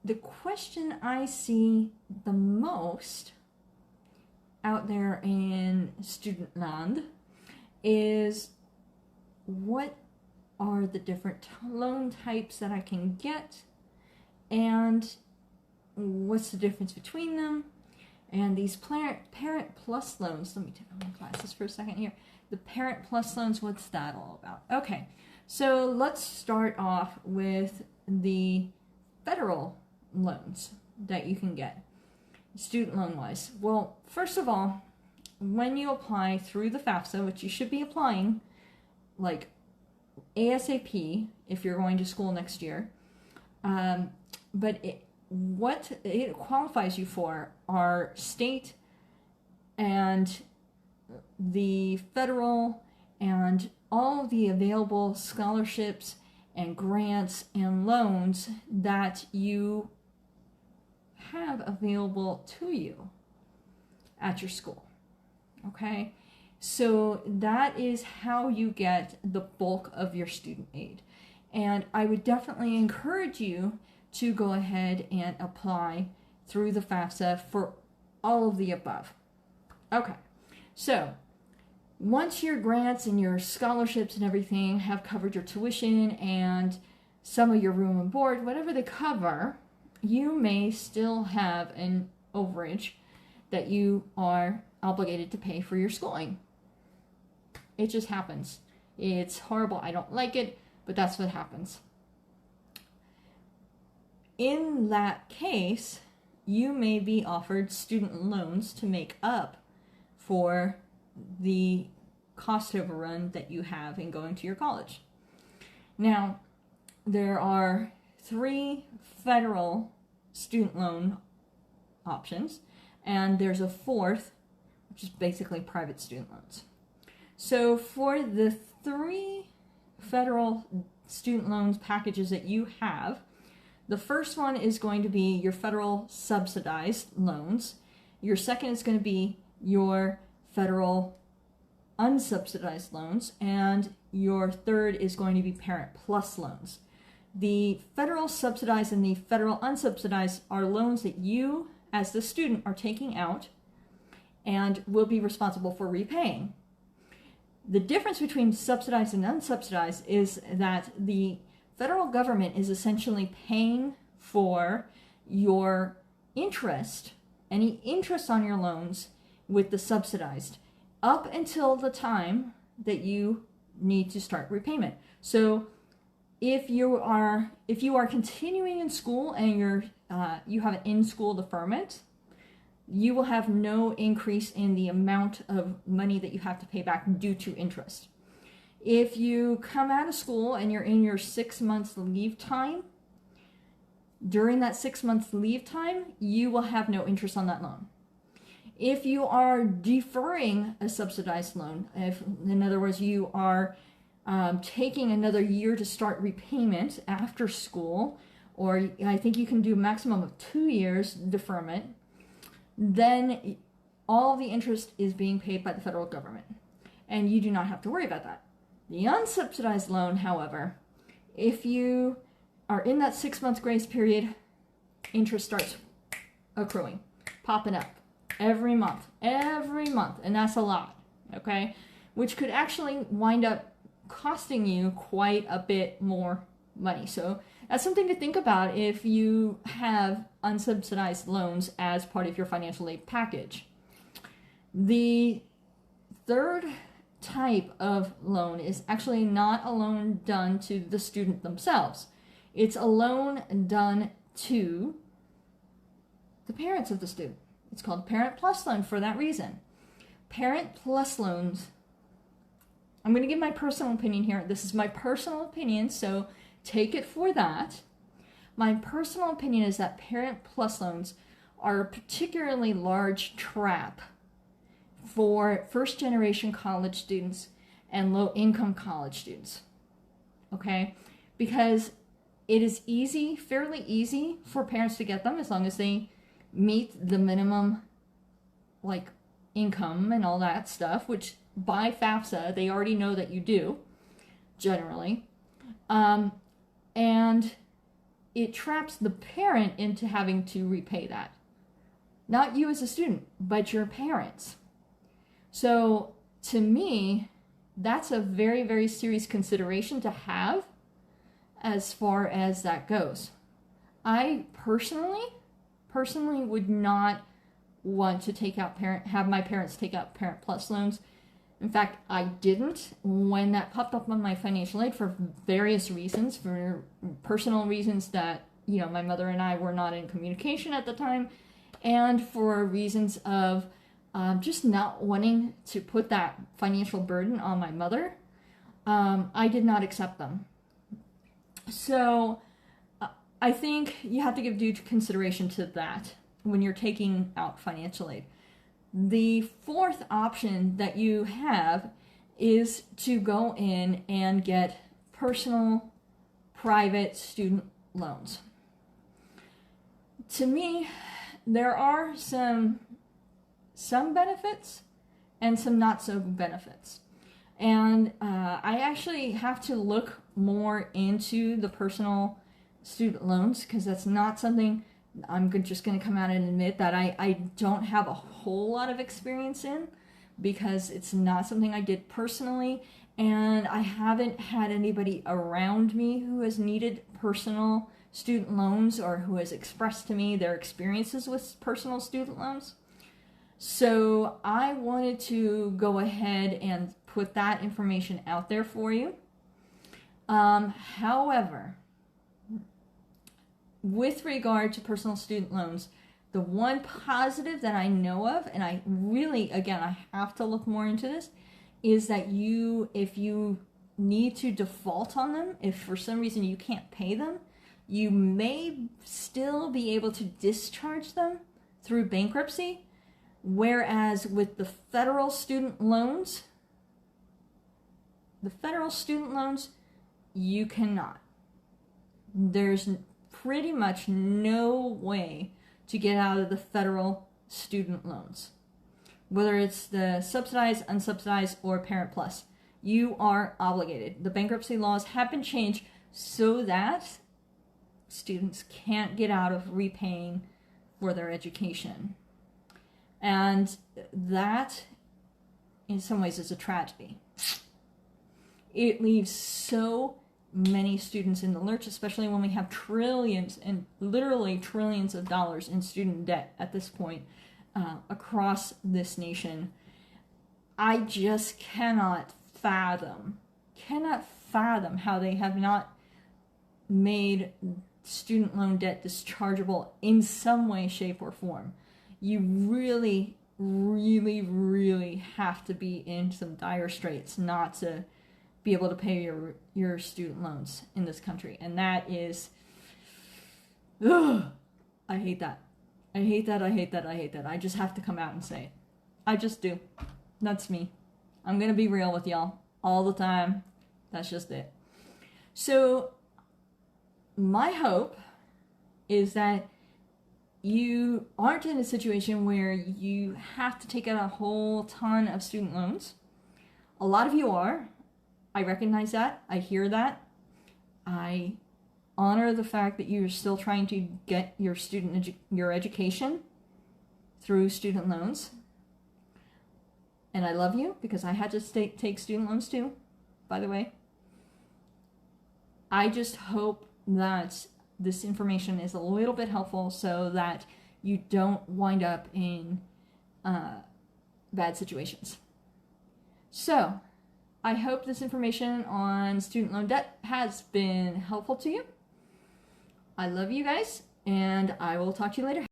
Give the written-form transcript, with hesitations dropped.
the question I see the most out there in student land is, what are the different loan types that I can get, and what's the difference between them? And these Parent Plus loans, let me take off my glasses for a second here. The Parent Plus loans, what's that all about? Okay, so let's start off with the federal loans that you can get, student loan wise. Well, first of all, when you apply through the FAFSA, which you should be applying like ASAP if you're going to school next year, but what it qualifies you for are state and the federal and all of the available scholarships and grants and loans that you have available to you at your school. Okay, so that is how you get the bulk of your student aid. And I would definitely encourage you to go ahead and apply through the FAFSA for all of the above. Okay, so once your grants and your scholarships and everything have covered your tuition and some of your room and board, whatever they cover, you may still have an overage that you are obligated to pay for your schooling. It just happens. It's horrible. I don't like it, but that's what happens. In that case, you may be offered student loans to make up for the cost overrun that you have in going to your college. Now, there are 3 federal student loan options, and there's a 4th, which is basically private student loans. So for the 3 federal student loans packages that you have, the first one is going to be your federal subsidized loans. Your second is going to be your federal unsubsidized loans, and your third is going to be Parent Plus loans. The federal subsidized and the federal unsubsidized are loans that you, as the student, are taking out and will be responsible for repaying. The difference between subsidized and unsubsidized is that the federal government is essentially paying for your interest, any interest on your loans, with the subsidized up until the time that you need to start repayment. So if you are continuing in school and you have an in-school deferment, you will have no increase in the amount of money that you have to pay back due to interest. If you come out of school and you're in your 6 months leave time, during that 6 months leave time, you will have no interest on that loan. If you are deferring a subsidized loan, if in other words you are taking another year to start repayment after school, or I think you can do a maximum of 2 years deferment, then all the interest is being paid by the federal government, and you do not have to worry about that. The unsubsidized loan, however, if you are in that 6 month grace period, interest starts accruing, popping up every month, and that's a lot, okay? Which could actually wind up costing you quite a bit more money. So that's something to think about if you have unsubsidized loans as part of your financial aid package. The third type of loan is actually not a loan done to the student themselves. It's a loan done to the parents of the student. It's called Parent Plus loan for that reason. Parent Plus loans, I'm going to give my personal opinion here. This is my personal opinion, so take it for that. My personal opinion is that Parent Plus loans are a particularly large trap for first-generation college students and low-income college students, okay? Because it is easy, fairly easy for parents to get them as long as they meet the minimum, like, income and all that stuff, which by FAFSA, they already know that you do, generally. And it traps the parent into having to repay that. Not you as a student, but your parents. So to me, that's a very, very serious consideration to have as far as that goes. I personally would not want to have my parents take out Parent Plus loans. In fact, I didn't when that popped up on my financial aid for various reasons, for personal reasons that, my mother and I were not in communication at the time, and for reasons of just not wanting to put that financial burden on my mother. I did not accept them. So I think you have to give due consideration to that when you're taking out financial aid. The fourth option that you have is to go in and get personal, private student loans. To me, there are some benefits and some not so benefits. And I actually have to look more into the personal student loans, because that's not something I'm just going to come out and admit that I don't have a whole lot of experience in, because it's not something I did personally, and I haven't had anybody around me who has needed personal student loans or who has expressed to me their experiences with personal student loans. So I wanted to go ahead and put that information out there for you. However, with regard to personal student loans, the one positive that I know of, and I really, again, I have to look more into this, is that if you need to default on them, if for some reason you can't pay them, you may still be able to discharge them through bankruptcy, whereas with the federal student loans, you cannot. There's pretty much no way to get out of the federal student loans. Whether it's the subsidized, unsubsidized, or Parent Plus, you are obligated. The bankruptcy laws have been changed so that students can't get out of repaying for their education. And that, in some ways, is a tragedy. It leaves so many students in the lurch, especially when we have trillions and literally trillions of dollars in student debt at this point across this nation. I just cannot fathom how they have not made student loan debt dischargeable in some way, shape, or form. You really, really, really have to be in some dire straits not to be able to pay your student loans in this country. And that is, I hate that. I hate that. I just have to come out and say it. I just do. That's me. I'm going to be real with y'all all the time. That's just it. So my hope is that you aren't in a situation where you have to take out a whole ton of student loans. A lot of you are. I recognize that. I hear that. I honor the fact that you're still trying to get your your education through student loans. And I love you, because I had to take student loans too, by the way. I just hope that this information is a little bit helpful so that you don't wind up in bad situations. So, I hope this information on student loan debt has been helpful to you. I love you guys, and I will talk to you later.